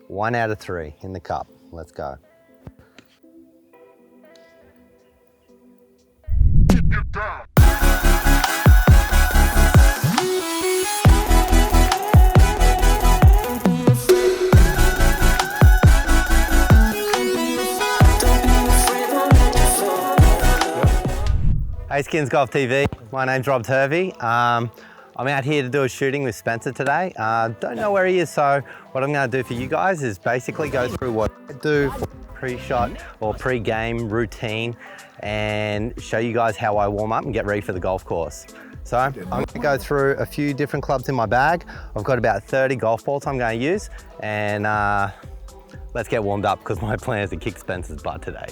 1 out of 3 in the cup. Let's go. Hey Skins Golf TV, my name's Rob Turvey. I'm out here to do a shooting with Spencer today. Don't know where he is, so what I'm going to do for you guys is basically go through what I do for pre-shot or pre-game routine and show you guys how I warm up and get ready for the golf course. So I'm going to go through a few different clubs in my bag. I've got about 30 golf balls I'm going to use, and let's get warmed up because my plan is to kick Spencer's butt today.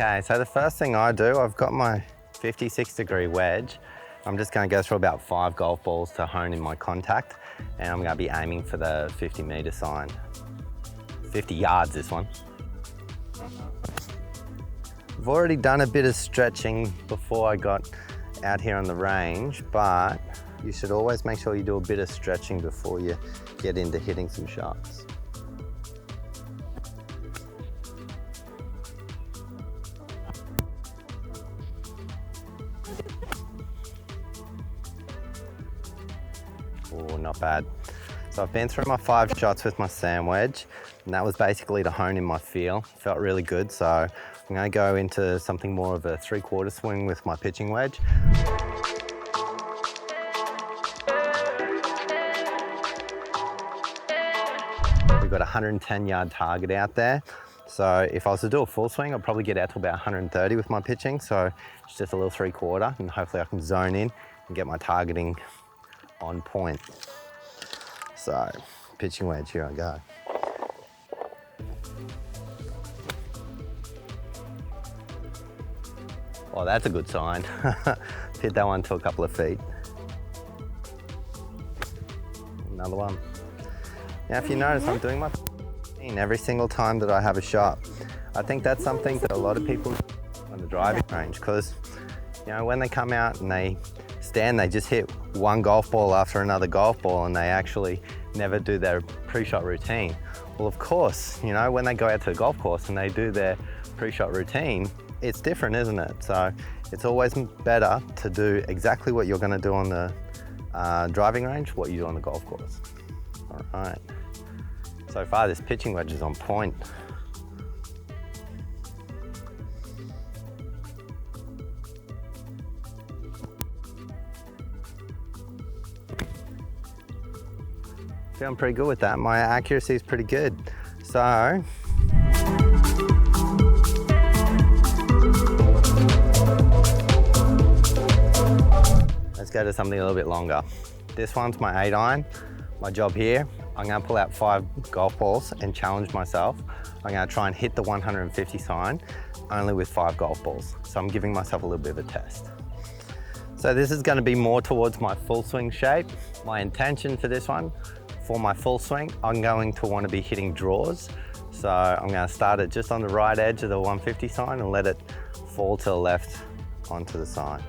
Okay, so the first thing I do, I've got my 56-degree wedge. I'm just going to go through about 5 golf balls to hone in my contact, and I'm going to be aiming for the 50-meter sign. 50 yards, this one. I've already done a bit of stretching before I got out here on the range, but you should always make sure you do a bit of stretching before you get into hitting some shots. Oh, not bad. So I've been through my 5 shots with my sand wedge, and that was basically to hone in my feel. Felt really good, so I'm going to go into something more of a 3/4 swing with my pitching wedge. We've got a 110-yard target out there. So if I was to do a full swing, I'd probably get out to about 130 with my pitching. So it's just a little 3/4, and hopefully I can zone in and get my targeting on point. So, pitching wedge, here I go. Oh, that's a good sign. Hit that one to a couple of feet. Another one. Now, if you notice, I'm doing my every single time that I have a shot. I think that's something that a lot of people do on the driving range, because, you know, when they come out and they stand, they just hit one golf ball after another golf ball, and they actually never do their pre-shot routine. Well, of course, you know, when they go out to the golf course and they do their pre-shot routine, it's different, isn't it? So it's always better to do exactly what you're going to do on the driving range, what you do on the golf course. All right. So far, this pitching wedge is on point. Feeling pretty good with that. My accuracy is pretty good. So, let's go to something a little bit longer. This one's my 8-iron. My job here, I'm going to pull out 5 golf balls and challenge myself. I'm going to try and hit the 150 sign only with 5 golf balls. So I'm giving myself a little bit of a test. So this is going to be more towards my full swing shape. My intention for this one, for my full swing, I'm going to want to be hitting draws. So I'm going to start it just on the right edge of the 150 sign and let it fall to the left onto the sign.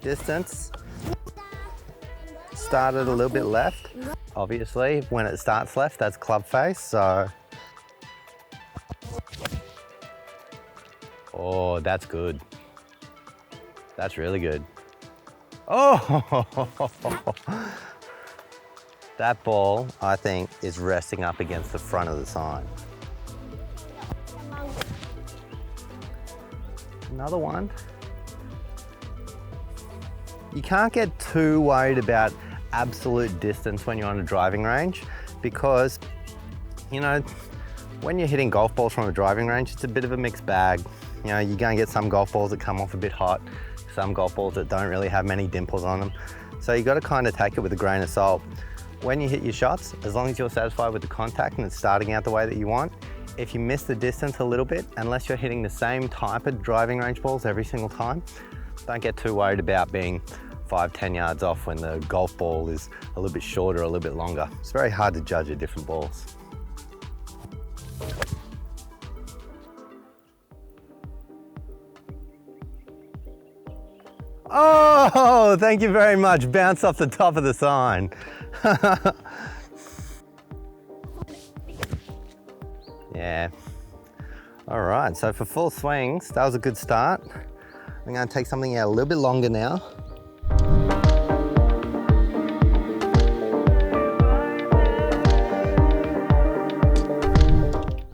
Distance, started a little bit left. Obviously, when it starts left, that's club face, so. Oh, that's good. That's really good. Oh! That ball, I think, is resting up against the front of the sign. Another one. You can't get too worried about absolute distance when you're on a driving range, because, you know, when you're hitting golf balls from a driving range, it's a bit of a mixed bag. You know, you're going to get some golf balls that come off a bit hot, some golf balls that don't really have many dimples on them. So you got to kind of take it with a grain of salt. When you hit your shots, as long as you're satisfied with the contact and it's starting out the way that you want, if you miss the distance a little bit, unless you're hitting the same type of driving range balls every single time, don't get too worried about being 5-10 yards off when the golf ball is a little bit shorter, a little bit longer. It's very hard to judge at different balls. Oh, thank you very much. Bounce off the top of the sign. Yeah. All right, so for full swings, that was a good start. I'm gonna take something out a little bit longer now.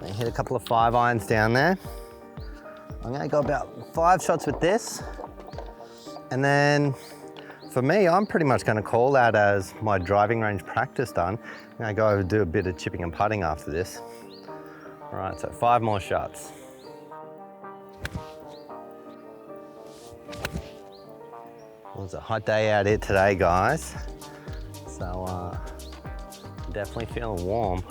I hit a couple of 5-irons down there. I'm gonna go about 5 shots with this. And then for me, I'm pretty much gonna call that as my driving range practice done. I'm gonna go over and do a bit of chipping and putting after this. All right, so 5 more shots. Well, it's a hot day out here today, guys. So definitely feeling warm.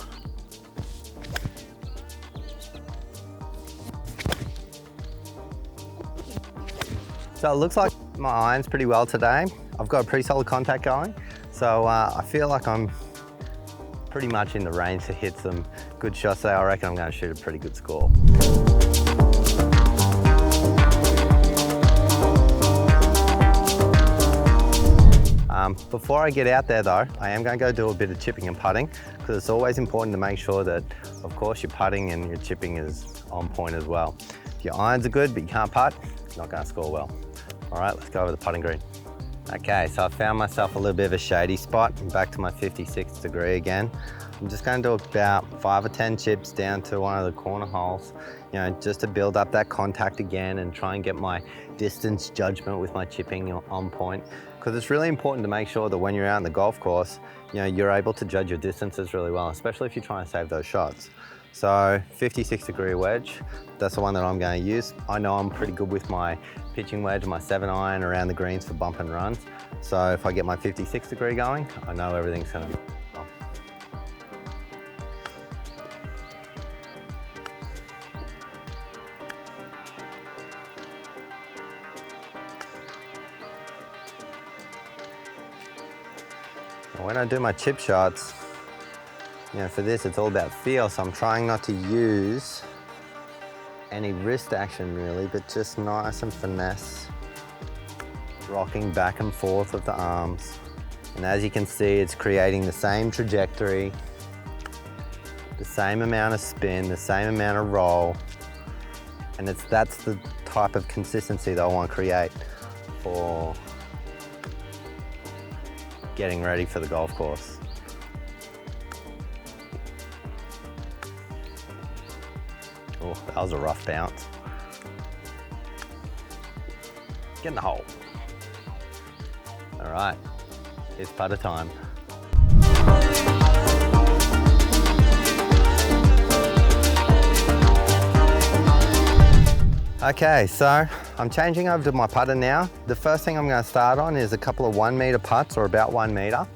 So it looks like my iron's pretty well today. I've got a pretty solid contact going. So I feel like I'm pretty much in the range to hit some good shots there. I reckon I'm going to shoot a pretty good score. Before I get out there though, I am going to go do a bit of chipping and putting, because it's always important to make sure that, of course, your putting and your chipping is on point as well. If your irons are good but you can't putt, you're not going to score well. All right, let's go over the putting green. Okay, so I found myself a little bit of a shady spot. I'm back to my 56 degree again. I'm just going to do about 5 or 10 chips down to one of the corner holes, you know, just to build up that contact again and try and get my distance judgment with my chipping on point. Because it's really important to make sure that when you're out on the golf course, you know, you're able to judge your distances really well, especially if you're trying to save those shots. So 56 degree wedge, that's the one that I'm going to use. I know I'm pretty good with my pitching wedge and my 7-iron around the greens for bump and runs. So if I get my 56 degree going, I know everything's going to be well. When I do my chip shots, you know, for this, it's all about feel, so I'm trying not to use any wrist action really, but just nice and finesse, rocking back and forth with the arms. And as you can see, it's creating the same trajectory, the same amount of spin, the same amount of roll. And that's the type of consistency that I want to create for getting ready for the golf course. Oh, that was a rough bounce. Get in the hole. All right, it's putter time. Okay, so I'm changing over to my putter now. The first thing I'm going to start on is a couple of 1 meter putts, or about 1 meter.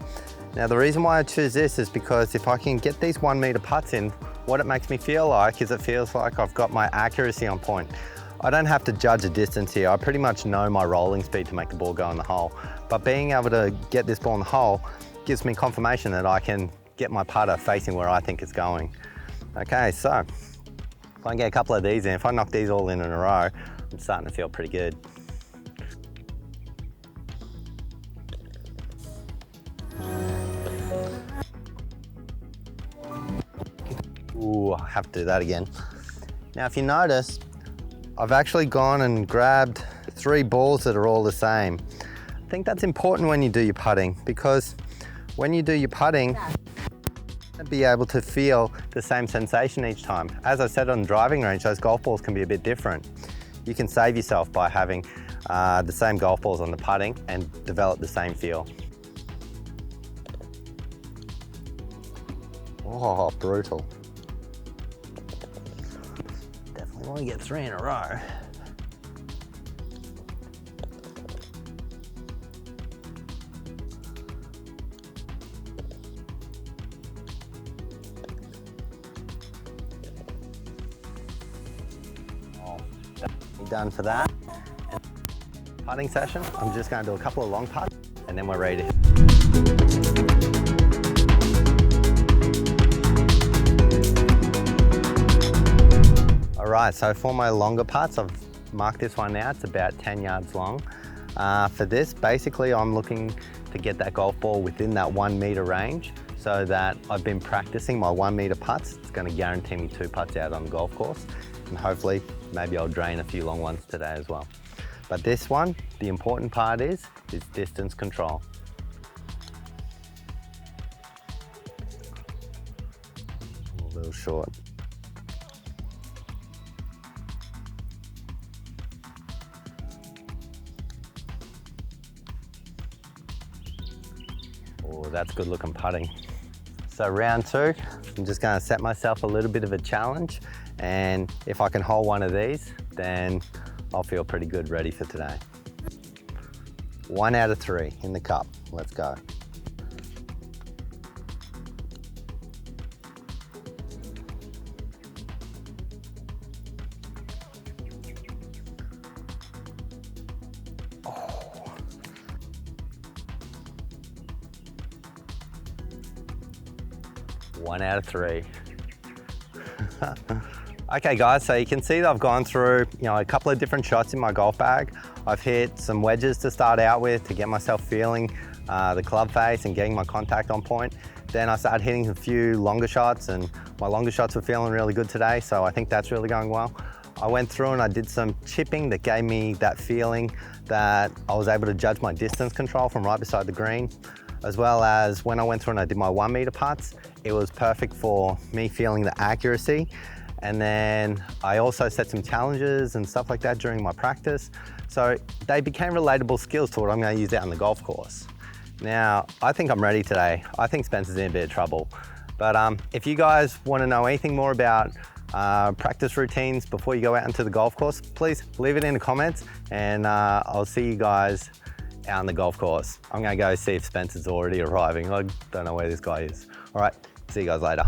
Now the reason why I choose this is because if I can get these 1 meter putts in, what it makes me feel like is it feels like I've got my accuracy on point. I don't have to judge the distance here. I pretty much know my rolling speed to make the ball go in the hole. But being able to get this ball in the hole gives me confirmation that I can get my putter facing where I think it's going. Okay, so if I can get a couple of these in, if I knock these all in a row, I'm starting to feel pretty good. Ooh, I have to do that again. Now, if you notice, I've actually gone and grabbed 3 balls that are all the same. I think that's important when you do your putting, because when you do your putting, you'll be able to feel the same sensation each time. As I said on the driving range, those golf balls can be a bit different. You can save yourself by having the same golf balls on the putting and develop the same feel. Oh, brutal. Definitely want to get 3 in a row. Oh, definitely done for that. And putting session. I'm just going to do a couple of long putts and then we're ready to hit. All right, so for my longer putts, I've marked this one now. It's about 10 yards long. For this, basically, I'm looking to get that golf ball within that 1 meter range so that I've been practicing my 1 meter putts. It's going to guarantee me 2 putts out on the golf course. And hopefully, maybe I'll drain a few long ones today as well. But this one, the important part is distance control. A little short. Oh, that's good looking putting. So round 2, I'm just going to set myself a little bit of a challenge, and if I can hold one of these, then I'll feel pretty good ready for today. 1 out of 3 in the cup. Let's go. Oh. 1 out of 3. Okay guys, so you can see that I've gone through a couple of different shots in my golf bag. I've hit some wedges to start out with to get myself feeling the club face and getting my contact on point. Then I started hitting a few longer shots, and my longer shots were feeling really good today, so I think that's really going well. I went through and I did some chipping that gave me that feeling that I was able to judge my distance control from right beside the green, as well as when I went through and I did my 1 meter putts, it was perfect for me feeling the accuracy. And then I also set some challenges and stuff like that during my practice. So they became relatable skills to what I'm going to use out on the golf course. Now, I think I'm ready today. I think Spencer's in a bit of trouble. But if you guys want to know anything more about practice routines before you go out into the golf course, please leave it in the comments, and I'll see you guys out on the golf course. I'm going to go see if Spencer's already arriving. I don't know where this guy is. All right, see you guys later.